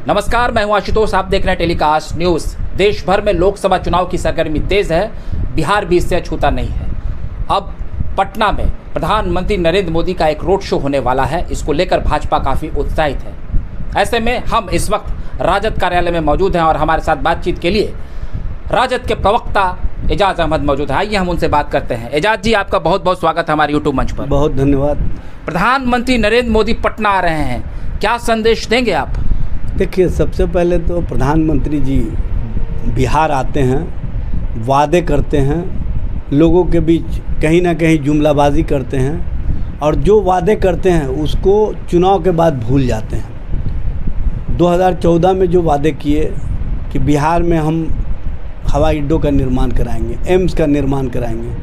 नमस्कार, मैं हूं आशुतोष। आप देख रहे हैं टेलीकास्ट न्यूज़। देश भर में लोकसभा चुनाव की सरगर्मी तेज है, बिहार भी इससे अछूता नहीं है। अब पटना में प्रधानमंत्री नरेंद्र मोदी का एक रोड शो होने वाला है। इसको लेकर भाजपा काफ़ी उत्साहित है। ऐसे में हम इस वक्त राजद कार्यालय में मौजूद हैं और हमारे साथ बातचीत के लिए राजद के प्रवक्ता एजाज अहमद मौजूद है। आइए हम उनसे बात करते हैं। एजाज जी, आपका बहुत बहुत स्वागत है हमारे यूट्यूब मंच पर। बहुत धन्यवाद। प्रधानमंत्री नरेंद्र मोदी पटना आ रहे हैं, क्या संदेश देंगे आप? देखिए, सबसे पहले तो प्रधानमंत्री जी बिहार आते हैं, वादे करते हैं, लोगों के बीच कहीं ना कहीं जुमलाबाजी करते हैं और जो वादे करते हैं उसको चुनाव के बाद भूल जाते हैं। 2014 में जो वादे किए कि बिहार में हम हवाई अड्डों का निर्माण कराएंगे, एम्स का निर्माण कराएंगे,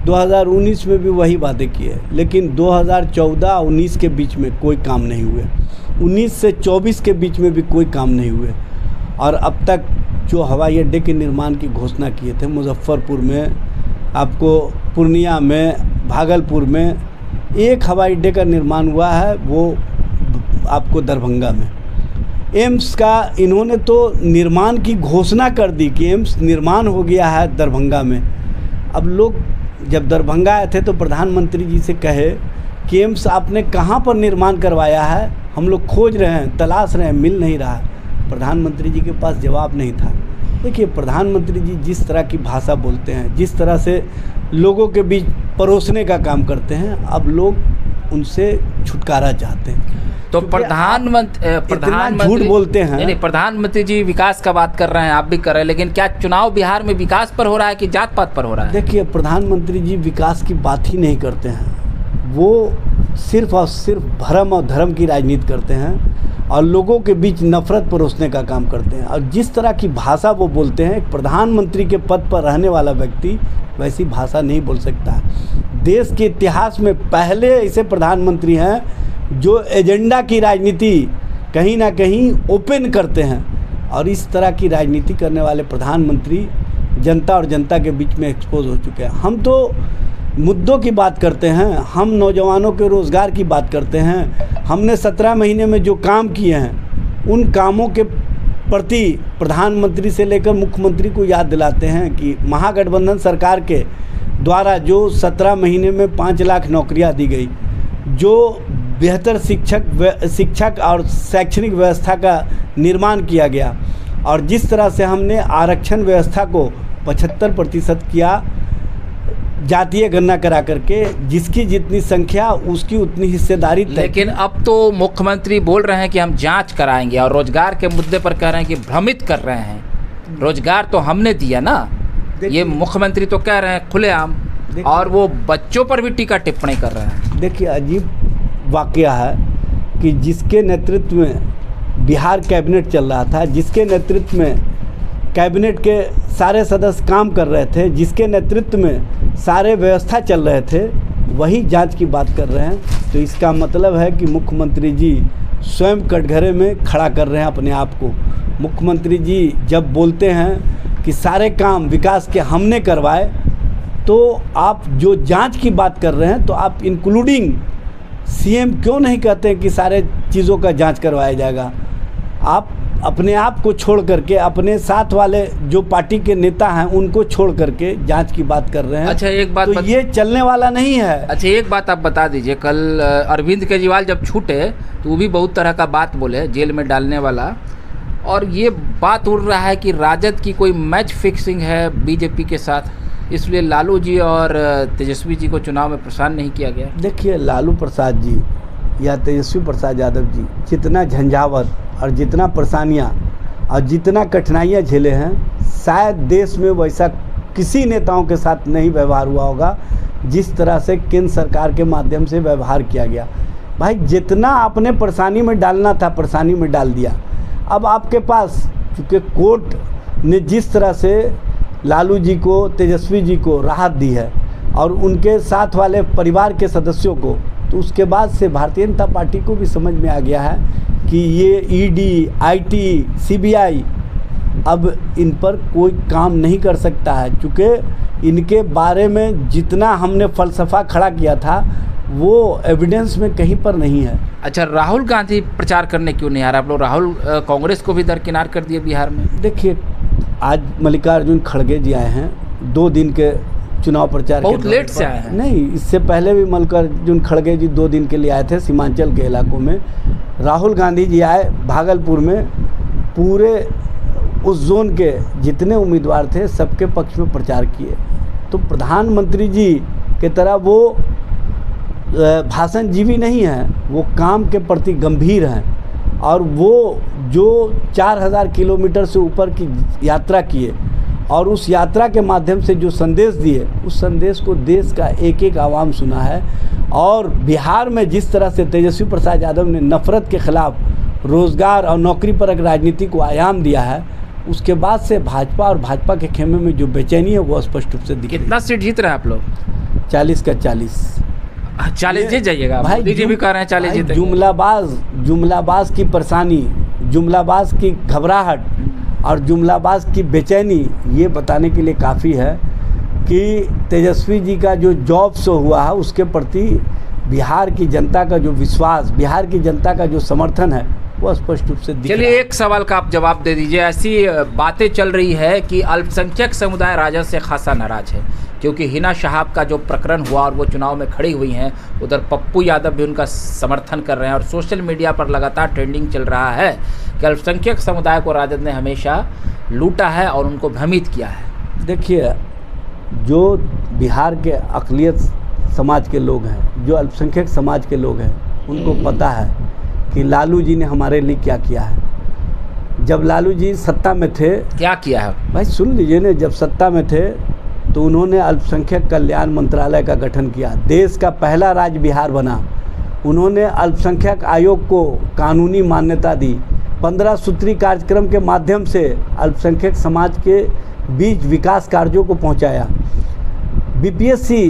2019 में भी वही वादे किए, लेकिन 2014-19 के बीच में कोई काम नहीं हुए। 19 से 24 के बीच में भी कोई काम नहीं हुए। और अब तक जो हवाई अड्डे के निर्माण की घोषणा किए थे, मुजफ्फरपुर में, आपको पूर्णिया में, भागलपुर में, एक हवाई अड्डे का निर्माण हुआ है, वो आपको दरभंगा में। एम्स का इन्होंने तो निर्माण की घोषणा कर दी कि एम्स निर्माण हो गया है दरभंगा में। अब लोग जब दरभंगा आए थे तो प्रधानमंत्री जी से कहे कि एम्स आपने कहाँ पर निर्माण करवाया है, हम लोग खोज रहे हैं, तलाश रहे हैं, मिल नहीं रहा। प्रधानमंत्री जी के पास जवाब नहीं था। देखिए, प्रधानमंत्री जी जिस तरह की भाषा बोलते हैं, जिस तरह से लोगों के बीच परोसने का काम करते हैं, अब लोग उनसे छुटकारा चाहते हैं। तो प्रधानमंत्री झूठ बोलते हैं। नहीं, प्रधानमंत्री जी विकास का बात कर रहे हैं, आप भी कर रहे हैं, लेकिन क्या चुनाव बिहार में विकास पर हो रहा है कि जात पात पर हो रहा है? देखिए, प्रधानमंत्री जी विकास की बात ही नहीं करते हैं। वो सिर्फ और सिर्फ भरम और धर्म की राजनीति करते हैं और लोगों के बीच नफरत परोसने का काम करते हैं। और जिस तरह की भाषा वो बोलते हैं, एक प्रधानमंत्री के पद पर रहने वाला व्यक्ति वैसी भाषा नहीं बोल सकता। देश के इतिहास में पहले ऐसे प्रधानमंत्री हैं जो एजेंडा की राजनीति कहीं ना कहीं ओपन करते हैं, और इस तरह की राजनीति करने वाले प्रधानमंत्री जनता और जनता के बीच में एक्सपोज हो चुके हैं। हम तो मुद्दों की बात करते हैं, हम नौजवानों के रोज़गार की बात करते हैं। हमने 17 महीने में जो काम किए हैं उन कामों के प्रति प्रधानमंत्री से लेकर मुख्यमंत्री को याद दिलाते हैं कि महागठबंधन सरकार के द्वारा जो 17 महीने में 5 लाख नौकरियां दी गई, जो बेहतर शिक्षक और शैक्षणिक व्यवस्था का निर्माण किया गया, और जिस तरह से हमने आरक्षण व्यवस्था को 75% किया, जातीय गणना करा करके, जिसकी जितनी संख्या उसकी उतनी हिस्सेदारी। लेकिन अब तो मुख्यमंत्री बोल रहे हैं कि हम जांच कराएंगे और रोजगार के मुद्दे पर कह रहे हैं कि भ्रमित कर रहे हैं। रोजगार तो हमने दिया ना, ये मुख्यमंत्री तो कह रहे हैं खुलेआम, और वो बच्चों पर भी टीका टिप्पणी कर रहे हैं। देखिए, अजीब वाकया है कि जिसके नेतृत्व में बिहार कैबिनेट चल रहा था, जिसके नेतृत्व में कैबिनेट के सारे सदस्य काम कर रहे थे, जिसके नेतृत्व में सारे व्यवस्था चल रहे थे, वही जांच की बात कर रहे हैं। तो इसका मतलब है कि मुख्यमंत्री जी स्वयं कटघरे में खड़ा कर रहे हैं अपने आप को। मुख्यमंत्री जी जब बोलते हैं कि सारे काम विकास के हमने करवाए, तो आप जो जांच की बात कर रहे हैं, तो आप इंक्लूडिंग सीएम क्यों नहीं कहते हैं कि सारे चीज़ों का जांच करवाया जाएगा? आप अपने आप को छोड़ करके, अपने साथ वाले जो पार्टी के नेता हैं उनको छोड़ करके जांच की बात कर रहे हैं। अच्छा, एक बात तो ये चलने वाला नहीं है। अच्छा, एक बात आप बता दीजिए, कल अरविंद केजरीवाल जब छूटे तो वो भी बहुत तरह का बात बोले, जेल में डालने वाला, और ये बात उड़ रहा है कि राजद की कोई मैच फिक्सिंग है बीजेपी के साथ, इसलिए लालू जी और तेजस्वी जी को चुनाव में प्रशांत नहीं किया गया। देखिए, लालू प्रसाद जी या तेजस्वी प्रसाद यादव जी जितना झंझावत और जितना परेशानियाँ और जितना कठिनाइयाँ झेले हैं, शायद देश में वैसा किसी नेताओं के साथ नहीं व्यवहार हुआ होगा जिस तरह से केंद्र सरकार के माध्यम से व्यवहार किया गया। भाई, जितना आपने परेशानी में डालना था परेशानी में डाल दिया। अब आपके पास, चूँकि कोर्ट ने जिस तरह से लालू जी को, तेजस्वी जी को राहत दी है और उनके साथ वाले परिवार के सदस्यों को, तो उसके बाद से भारतीय जनता पार्टी को भी समझ में आ गया है कि ये ईडी, आईटी, सीबीआई अब इन पर कोई काम नहीं कर सकता है। चूँकि इनके बारे में जितना हमने फ़लसफ़ा खड़ा किया था वो एविडेंस में कहीं पर नहीं है। अच्छा, राहुल गांधी प्रचार करने क्यों नहीं आ रहा? आप लोग राहुल कांग्रेस को भी दरकिनार कर दिए बिहार में। देखिए, आज मल्लिकार्जुन खड़गे जी आए हैं 2 दिन के चुनाव प्रचार के बहुत लेट से आए हैं। नहीं, इससे पहले भी मल्लिकार्जुन खड़गे जी 2 दिन के लिए आए थे सीमांचल के इलाकों में। राहुल गांधी जी आए भागलपुर में, पूरे उस जोन के जितने उम्मीदवार थे सबके पक्ष में प्रचार किए। तो प्रधानमंत्री जी की तरह वो भाषणजीवी नहीं है, वो काम के प्रति गंभीर हैं। और वो जो 4000 किलोमीटर से ऊपर की यात्रा किए और उस यात्रा के माध्यम से जो संदेश दिए, उस संदेश को देश का एक एक आवाम सुना है। और बिहार में जिस तरह से तेजस्वी प्रसाद यादव ने नफरत के खिलाफ रोज़गार और नौकरी परक राजनीति को आयाम दिया है, उसके बाद से भाजपा और भाजपा के खेमे में जो बेचैनी है वो स्पष्ट रूप से दिख रही है। कितना सीट जीत रहे हैं आप लोग? 40 का 40। 40 जीत जाइएगा भाई, मोदी जी भी कह रहे हैं 40 जीतेंगे। जुमलाबाज की परेशानी, जुमलाबाज की घबराहट और जुमलाबाज की बेचैनी ये बताने के लिए काफ़ी है कि तेजस्वी जी का जो जॉब शो हुआ है उसके प्रति बिहार की जनता का जो विश्वास, बिहार की जनता का जो समर्थन है वो स्पष्ट रूप से दिख रहा है। चलिए, एक सवाल का आप जवाब दे दीजिए। ऐसी बातें चल रही है कि अल्पसंख्यक समुदाय राजद से खासा नाराज है, क्योंकि हिना शहाब का जो प्रकरण हुआ और वो चुनाव में खड़ी हुई हैं, उधर पप्पू यादव भी उनका समर्थन कर रहे हैं और सोशल मीडिया पर लगातार ट्रेंडिंग चल रहा है कि अल्पसंख्यक समुदाय को राजद ने हमेशा लूटा है और उनको भ्रमित किया है। देखिए, जो बिहार के अक़लियत समाज के लोग हैं, जो अल्पसंख्यक समाज के लोग हैं, उनको पता है कि लालू जी ने हमारे लिए क्या किया है। जब लालू जी सत्ता में थे, क्या किया है भाई सुन लीजिए ना, जब सत्ता में थे तो उन्होंने अल्पसंख्यक कल्याण मंत्रालय का गठन किया, देश का पहला राज्य बिहार बना। उन्होंने अल्पसंख्यक आयोग को कानूनी मान्यता दी, 15 सूत्री कार्यक्रम के माध्यम से अल्पसंख्यक समाज के बीच विकास कार्यों को पहुंचाया। बीपीएससी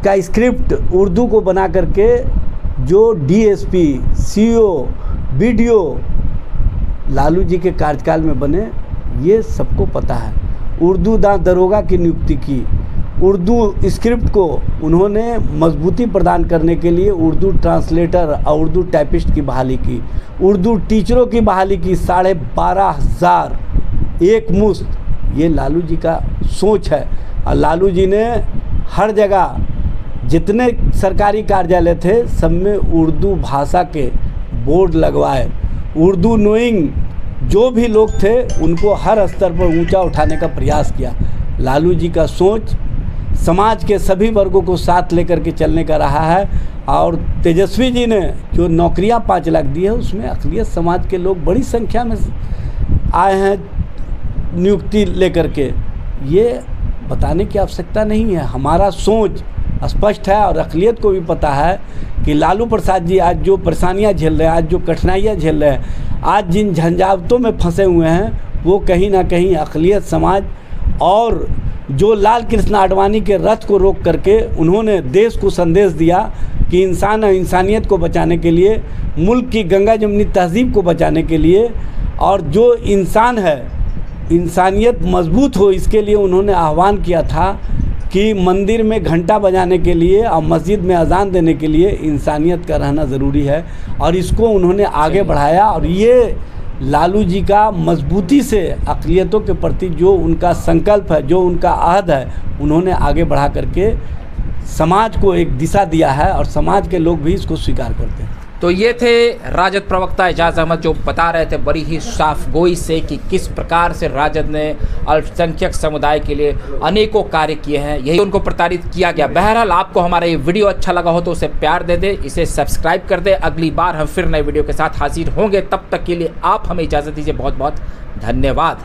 का स्क्रिप्ट उर्दू को बना करके जो DSP, CO, BDO Lalu ji के कार्यकाल में बने, ये सबको पता है। उर्दू दरोगा की नियुक्ति की, उर्दू स्क्रिप्ट को उन्होंने मजबूती प्रदान करने के लिए उर्दू ट्रांसलेटर और उर्दू टाइपिस्ट की बहाली की, उर्दू टीचरों की बहाली की, 12,500 एक मुश्त। ये लालू जी का सोच है। और लालू जी ने हर जगह जितने सरकारी कार्यालय थे सब में उर्दू भाषा के बोर्ड लगवाए। उर्दू नोइंग जो भी लोग थे उनको हर स्तर पर ऊंचा उठाने का प्रयास किया। लालू जी का सोच समाज के सभी वर्गों को साथ लेकर के चलने का रहा है। और तेजस्वी जी ने जो नौकरियां 5 लाख दी है, उसमें अक़लियत समाज के लोग बड़ी संख्या में आए हैं नियुक्ति लेकर के। ये बताने की आवश्यकता नहीं है, हमारा सोच स्पष्ट है और अक़लियत को भी पता है कि लालू प्रसाद जी आज जो परेशानियां झेल रहे हैं, आज जो कठिनाइयां झेल रहे हैं, आज जिन झंझावतों में फंसे हुए हैं, वो कहीं ना कहीं अक़लियत समाज और जो लाल कृष्ण आडवाणी के रथ को रोक करके उन्होंने देश को संदेश दिया कि इंसान और इंसानियत को बचाने के लिए, मुल्क की गंगा जमनी तहजीब को बचाने के लिए, और जो इंसान है इंसानियत मजबूत हो, इसके लिए उन्होंने आह्वान किया था कि मंदिर में घंटा बजाने के लिए और मस्जिद में अजान देने के लिए इंसानियत का रहना ज़रूरी है। और इसको उन्होंने आगे बढ़ाया। और ये लालू जी का मजबूती से अक़लियतों के प्रति जो उनका संकल्प है, जो उनका आहद है, उन्होंने आगे बढ़ा करके समाज को एक दिशा दिया है और समाज के लोग भी इसको स्वीकार करते हैं। तो ये थे राजद प्रवक्ता एजाज अहमद, जो बता रहे थे बड़ी ही साफ गोई से कि किस प्रकार से राजद ने अल्पसंख्यक समुदाय के लिए अनेकों कार्य किए हैं, यही उनको प्रताड़ित किया गया। बहरहाल, आपको हमारा ये वीडियो अच्छा लगा हो तो उसे प्यार दे दे, इसे सब्सक्राइब कर दे। अगली बार हम फिर नए वीडियो के साथ हाजिर होंगे, तब तक के लिए आप हमें इजाज़त दीजिए। बहुत बहुत धन्यवाद।